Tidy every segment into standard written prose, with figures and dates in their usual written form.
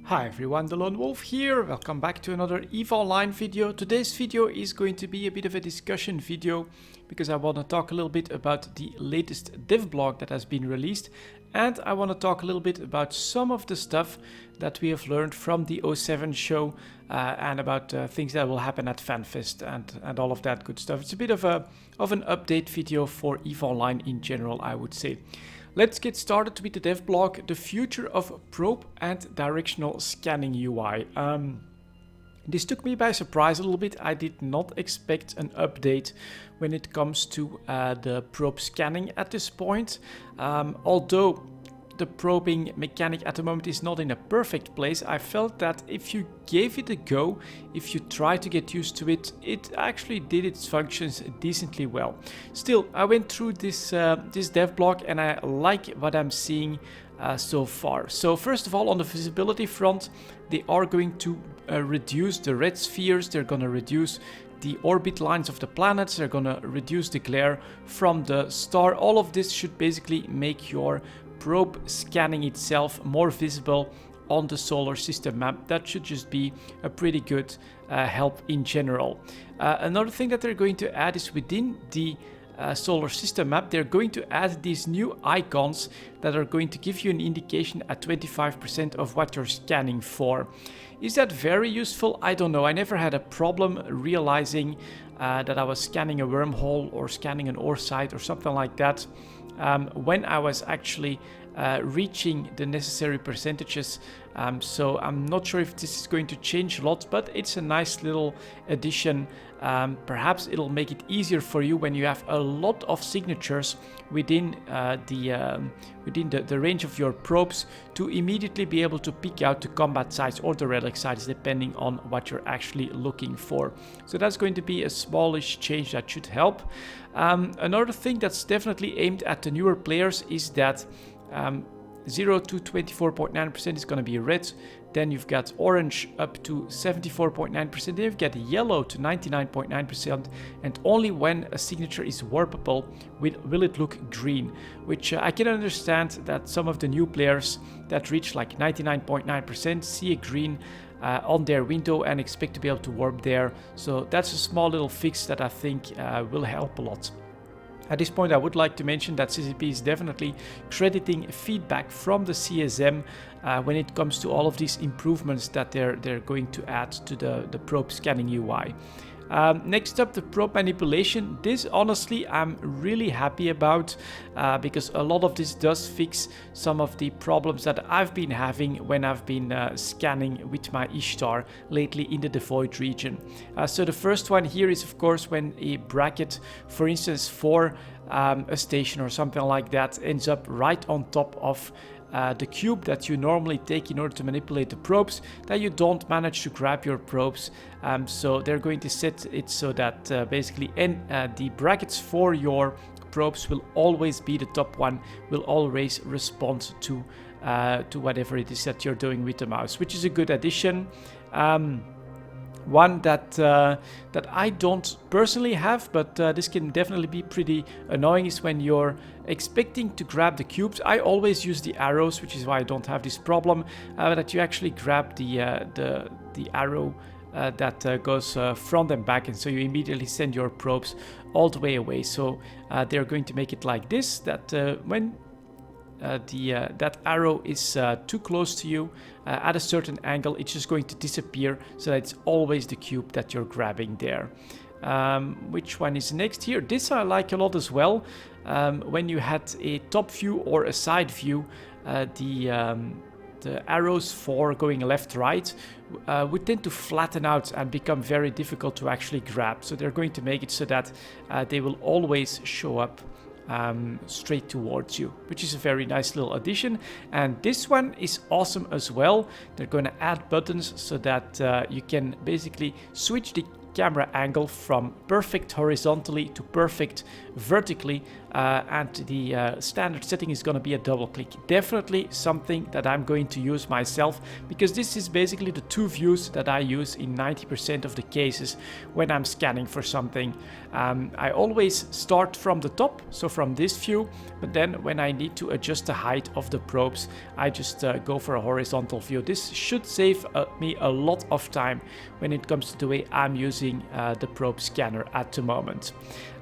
Hi everyone, delonewolf here. Welcome back to another EVE Online video. Today's video is going to be a bit of a discussion video because I want to talk a little bit about the latest dev blog that has been released, and I want to talk a little bit about some of the stuff that we have learned from the O7 show and about things that will happen at FanFest and all of that good stuff. It's a bit of an update video for EVE Online in general, I would say. Let's get started with the dev blog, the future of probe and directional scanning UI. This took me by surprise a little bit. I did not expect an update when it comes to the probe scanning at this point. Although the probing mechanic at the moment is not in a perfect place, I felt that if you gave it a go, if you try to get used to it, it actually did its functions decently well. Still, I went through this dev blog and I like what I'm seeing so far. So first of all, on the visibility front, they are going to reduce the red spheres, they're going to reduce the orbit lines of the planets, they're going to reduce the glare from the star. All of this should basically make your probe scanning itself more visible on the solar system map. That should just be a pretty good help in general. Another thing that they're going to add is within the solar system map, they're going to add these new icons that are going to give you an indication at 25% of what you're scanning for. Is that very useful? I don't know. I never had a problem realizing that I was scanning a wormhole or scanning an ore site or something like that when I was actually reaching the necessary percentages. So I'm not sure if this is going to change a lot, but it's a nice little addition. Perhaps it'll make it easier for you when you have a lot of signatures within the range of your probes to immediately be able to pick out the combat sites or the relic sites depending on what you're actually looking for. So that's going to be a smallish change that should help. Another thing that's definitely aimed at the newer players is that 0 to 24.9% is going to be red, then you've got orange up to 74.9%, then you've got yellow to 99.9%, and only when a signature is warpable will it look green, which I can understand that some of the new players that reach like 99.9% see a green on their window and expect to be able to warp there. So that's a small little fix that I think will help a lot. At this point, I would like to mention that CCP is definitely crediting feedback from the CSM when it comes to all of these improvements that they're going to add to the probe scanning UI. Next up, the probe manipulation. This honestly I'm really happy about because a lot of this does fix some of the problems that I've been having when I've been scanning with my Ishtar lately in the Void region. So the first one here is of course when a bracket, for instance for a station or something like that, ends up right on top of the cube that you normally take in order to manipulate the probes, that you don't manage to grab your probes. So they're going to set it so that basically the brackets for your probes will always be the top one, will always respond to whatever it is that you're doing with the mouse, which is a good addition. One that I don't personally have, but this can definitely be pretty annoying, is when you're expecting to grab the cubes. I always use the arrows, which is why I don't have this problem, that you actually grab the arrow that goes front and back, and so you immediately send your probes all the way away. So they're going to make it like this, that when that arrow is too close to you at a certain angle, it's just going to disappear, so that it's always the cube that you're grabbing there. Which one is next here? This I like a lot as well. When you had a top view or a side view, the arrows for going left right would tend to flatten out and become very difficult to actually grab. So they're going to make it so that they will always show up straight towards you, which is a very nice little addition. And this one is awesome as well. They're going to add buttons so that you can basically switch the camera angle from perfect horizontally to perfect vertically and the standard setting is going to be a double click. Definitely something that I'm going to use myself, because this is basically the two views that I use in 90% of the cases when I'm scanning for something. I always start from the top, so from this view, but then when I need to adjust the height of the probes, I just go for a horizontal view. This should save me a lot of time when it comes to the way I'm using the probe scanner at the moment.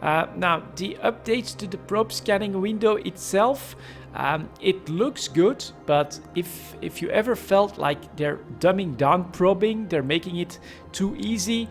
Now, the updates to the probe scanning window itself, it looks good, but if you ever felt like they're dumbing down probing, they're making it too easy,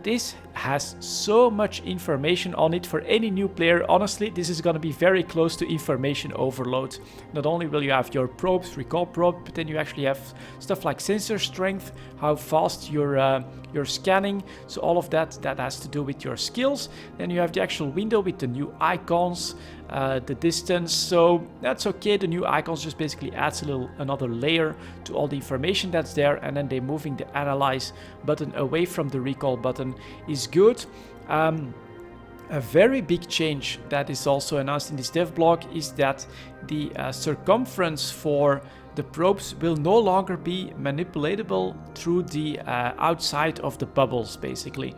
this has so much information on it for any new player. Honestly, this is going to be very close to information overload. Not only will you have your probes, recall probe, but then you actually have stuff like sensor strength, how fast you're scanning, so all of that has to do with your skills. Then you have the actual window with the new icons, the distance, so that's okay. The new icons just basically adds another layer to all the information that's there, and then they're moving the analyze button away from the recall button is good. A very big change that is also announced in this dev blog is that the circumference for the probes will no longer be manipulatable through the outside of the bubbles, basically,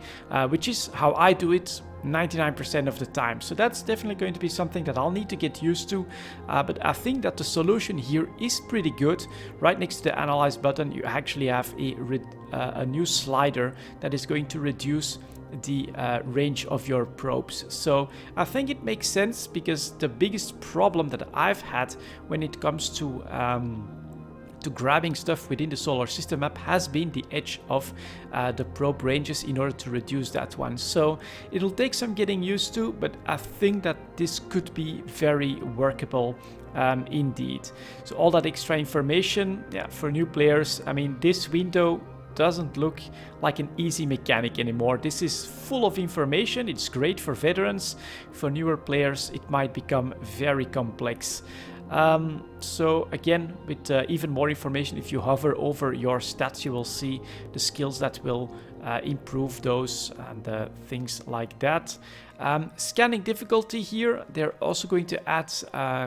which is how I do it 99% of the time. So that's definitely going to be something that I'll need to get used to, but I think that the solution here is pretty good. Right next to the analyze button, you actually have a new slider that is going to reduce the range of your probes. So I think it makes sense, because the biggest problem that I've had when it comes to grabbing stuff within the solar system map has been the edge of the probe ranges in order to reduce that one. So it'll take some getting used to, but I think that this could be very workable indeed. So all that extra information, yeah, for new players, I mean, this window doesn't look like an easy mechanic anymore. This is full of information. It's great for veterans. For newer players, it might become very complex. So again, with even more information, if you hover over your stats, you will see the skills that will improve those and things like that. Scanning difficulty here, they're also going to add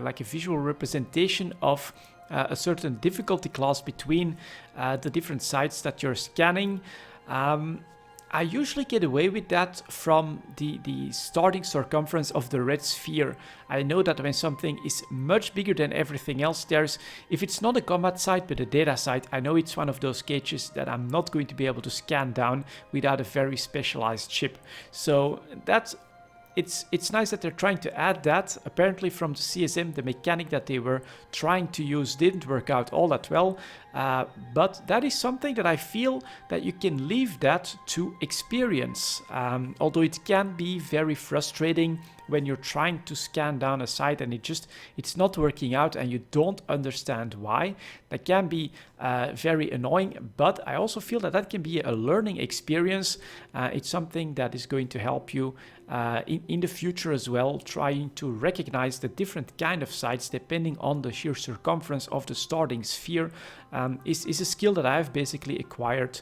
like a visual representation of a certain difficulty class between the different sites that you're scanning. I usually get away with that from the starting circumference of the red sphere. I know that when something is much bigger than everything else, if it's not a combat site but a data site, I know it's one of those cages that I'm not going to be able to scan down without a very specialized chip. So it's nice that they're trying to add that. Apparently from the CSM, the mechanic that they were trying to use didn't work out all that well. But that is something that I feel that you can leave that to experience. Although it can be very frustrating when you're trying to scan down a site and it's not working out and you don't understand why. That can be very annoying, but I also feel that can be a learning experience. It's something that is going to help you in the future as well, trying to recognize the different kind of sites depending on the sheer circumference of the starting sphere. Is a skill that I've basically acquired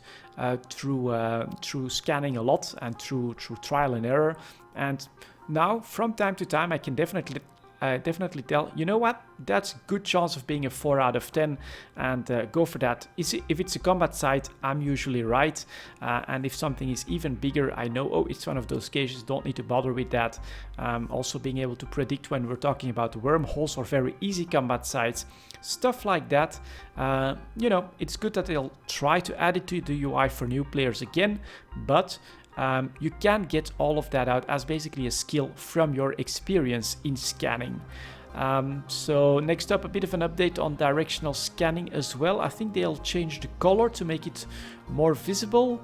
through scanning a lot and through trial and error. And now, from time to time, I can definitely tell, you know what, that's a good chance of being a 4 out of 10, and go for that. If it's a combat site, I'm usually right, and if something is even bigger, I know, oh, it's one of those cases, don't need to bother with that. Also being able to predict when we're talking about wormholes or very easy combat sites, stuff like that. You know, it's good that they'll try to add it to the UI for new players again, but you can get all of that out as basically a skill from your experience in scanning. So next up, a bit of an update on directional scanning as well. I think they'll change the color to make it more visible,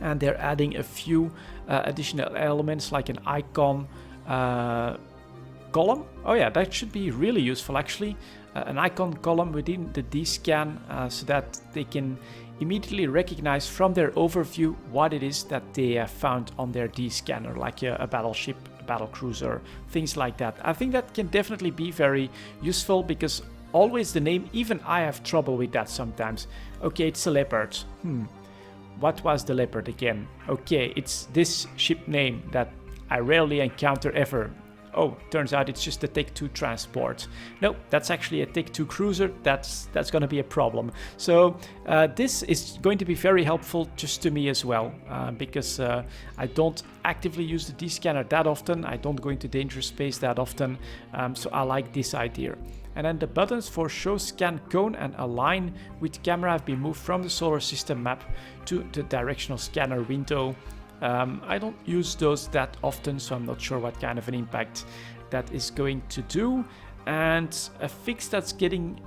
and they're adding a few additional elements like an icon column. Oh yeah, that should be really useful actually. An icon column within the D-scan so that they can immediately recognize from their overview what it is that they have found on their D-scanner, like a battleship, a battle cruiser, things like that. I think that can definitely be very useful, because always the name, even I have trouble with that sometimes. Okay, it's a leopard. What was the leopard again? Okay, it's this ship name that I rarely encounter ever. oh, turns out it's just a Tech-2 transport. No, that's actually a Tech-2 cruiser. That's going to be a problem. So this is going to be very helpful just to me as well, because I don't actively use the D-scanner that often. I don't go into dangerous space that often, so I like this idea. And then the buttons for show, scan, cone and align with camera have been moved from the solar system map to the directional scanner window. I don't use those that often, so I'm not sure what kind of an impact that is going to do. And a fix that's getting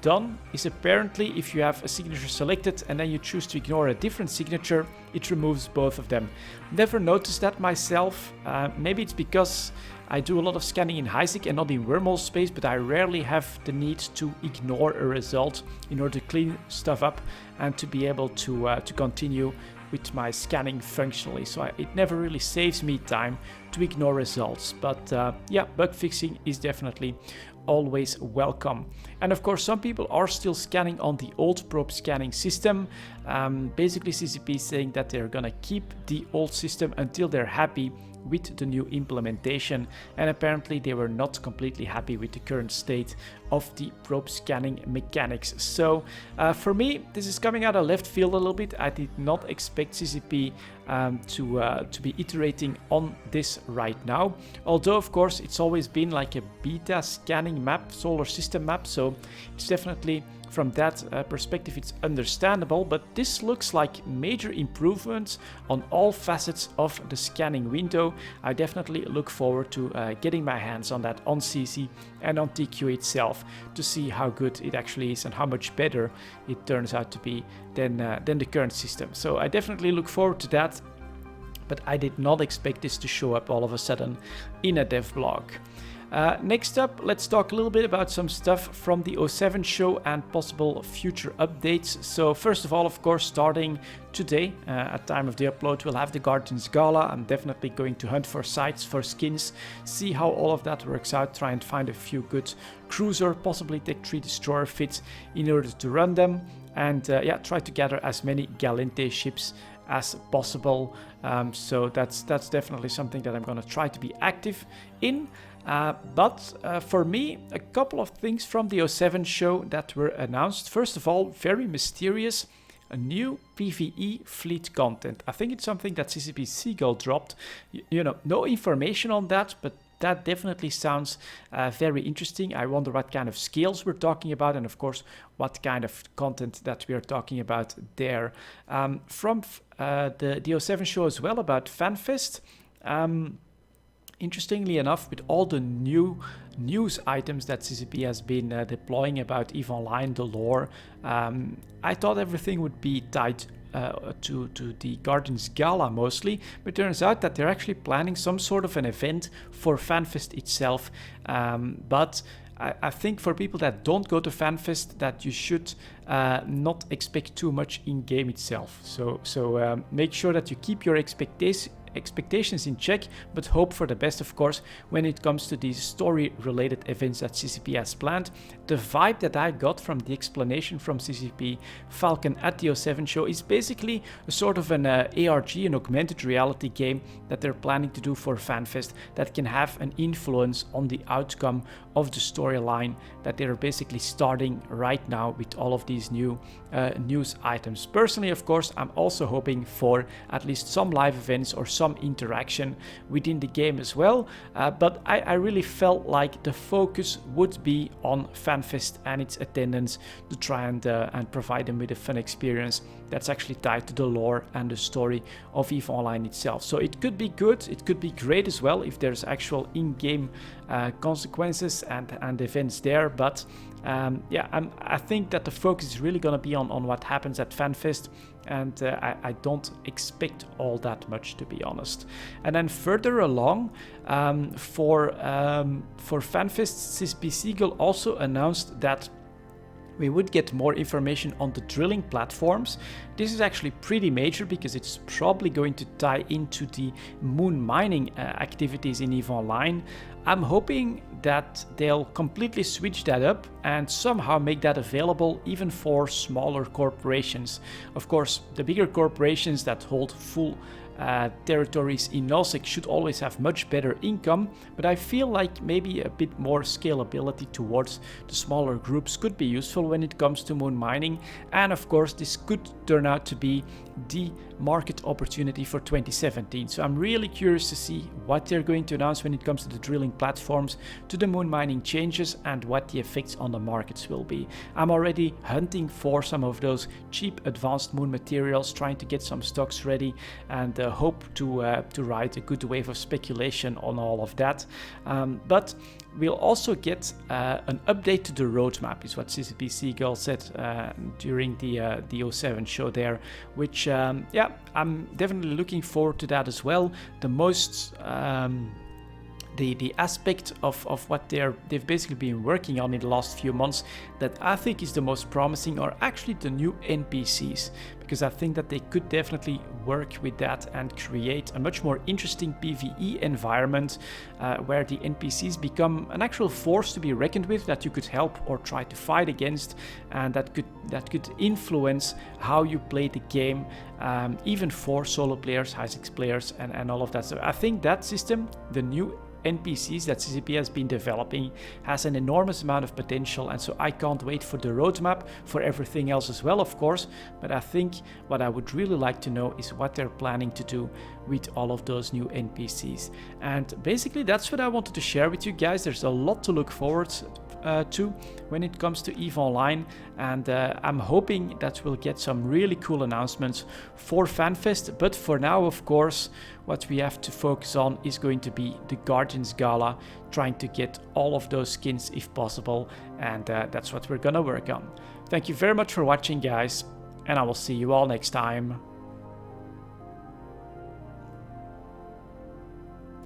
done is apparently if you have a signature selected and then you choose to ignore a different signature, it removes both of them. Never noticed that myself. Maybe it's because I do a lot of scanning in HiSig and not in wormhole space, but I rarely have the need to ignore a result in order to clean stuff up and to be able to continue with my scanning functionally. So it never really saves me time to ignore results. But yeah, bug fixing is definitely always welcome. And of course, some people are still scanning on the old probe scanning system. Basically, CCP is saying that they're gonna keep the old system until they're happy with the new implementation, and apparently they were not completely happy with the current state of the probe scanning mechanics. So for me, this is coming out of left field a little bit. I did not expect CCP to be iterating on this right now, although of course it's always been like a beta scanning map, solar system map, so it's definitely from that perspective it's understandable, but this looks like major improvements on all facets of the scanning window. I definitely look forward to getting my hands on that on CC and on TQ itself to see how good it actually is and how much better it turns out to be than the current system. So I definitely look forward to that, but I did not expect this to show up all of a sudden in a dev blog. Next up, let's talk a little bit about some stuff from the 07 show and possible future updates. So first of all, of course, starting today at time of the upload, we'll have the Guardians Gala. I'm definitely going to hunt for sites, for skins, see how all of that works out, try and find a few good cruiser, possibly Tech-3 destroyer fits in order to run them, and yeah, try to gather as many Galente ships as possible. So that's definitely something that I'm going to try to be active in. But for me, a couple of things from the 07 show that were announced. First of all, very mysterious, a new PvE fleet content. I think it's something that CCP Seagull dropped. You know, no information on that, but that definitely sounds very interesting. I wonder what kind of scales we're talking about, and of course, what kind of content that we are talking about there. From the 07 show as well about FanFest. Interestingly enough, with all the new news items that CCP has been deploying about EVE Online, the lore, I thought everything would be tied to the Guardians Gala mostly, but turns out that they're actually planning some sort of an event for FanFest itself. But I think for people that don't go to FanFest, that you should not expect too much in game itself. So make sure that you keep your expectations in check, but hope for the best, of course, when it comes to these story-related events that CCP has planned. The vibe that I got from the explanation from CCP Falcon at the 07 show is basically a sort of an ARG, an augmented reality game that they're planning to do for FanFest that can have an influence on the outcome of the storyline that they're basically starting right now with all of these new news items. Personally, of course, I'm also hoping for at least some live events or some interaction within the game as well, but I really felt like the focus would be on FanFest and its attendance to try and provide them with a fun experience that's actually tied to the lore and the story of EVE Online itself. So it could be good, it could be great as well if there's actual in-game consequences and events there, but yeah, I think that the focus is really going to be on what happens at FanFest, and I don't expect all that much, to be honest. And then further along, for FanFest, CCP Seagull also announced that we would get more information on the drilling platforms. This is actually pretty major because it's probably going to tie into the moon mining activities in EVE Online. I'm hoping that they'll completely switch that up and somehow make that available even for smaller corporations. Of course, the bigger corporations that hold full territories in nullsec should always have much better income, but I feel like maybe a bit more scalability towards the smaller groups could be useful when it comes to moon mining. And of course, this could turn out to be the market opportunity for 2017. So I'm really curious to see what they're going to announce when it comes to the drilling platforms, to the moon mining changes, and what the effects on the markets will be. I'm already hunting for some of those cheap advanced moon materials, trying to get some stocks ready, and hope to ride a good wave of speculation on all of that. But we'll also get an update to the roadmap, is what CCP Seagull said during the 07 show there, which yeah, I'm definitely looking forward to that as well. The most the aspect of what they've basically been working on in the last few months that I think is the most promising are actually the new NPCs, because I think that they could definitely work with that and create a much more interesting PvE environment where the NPCs become an actual force to be reckoned with, that you could help or try to fight against, and that could influence how you play the game, even for solo players, high stakes players, and all of that. So I think that system, the new NPCs that CCP has been developing, has an enormous amount of potential, and so I can't wait for the roadmap for everything else as well, of course. But I think what I would really like to know is what they're planning to do with all of those new NPCs. And basically that's what I wanted to share with you guys. There's a lot to look forward to when it comes to EVE Online, and I'm hoping that we'll get some really cool announcements for FanFest. But for now, of course, what we have to focus on is going to be the Guardians Gala, trying to get all of those skins if possible, and that's what we're gonna work on. Thank you very much for watching, guys, and I will see you all next time.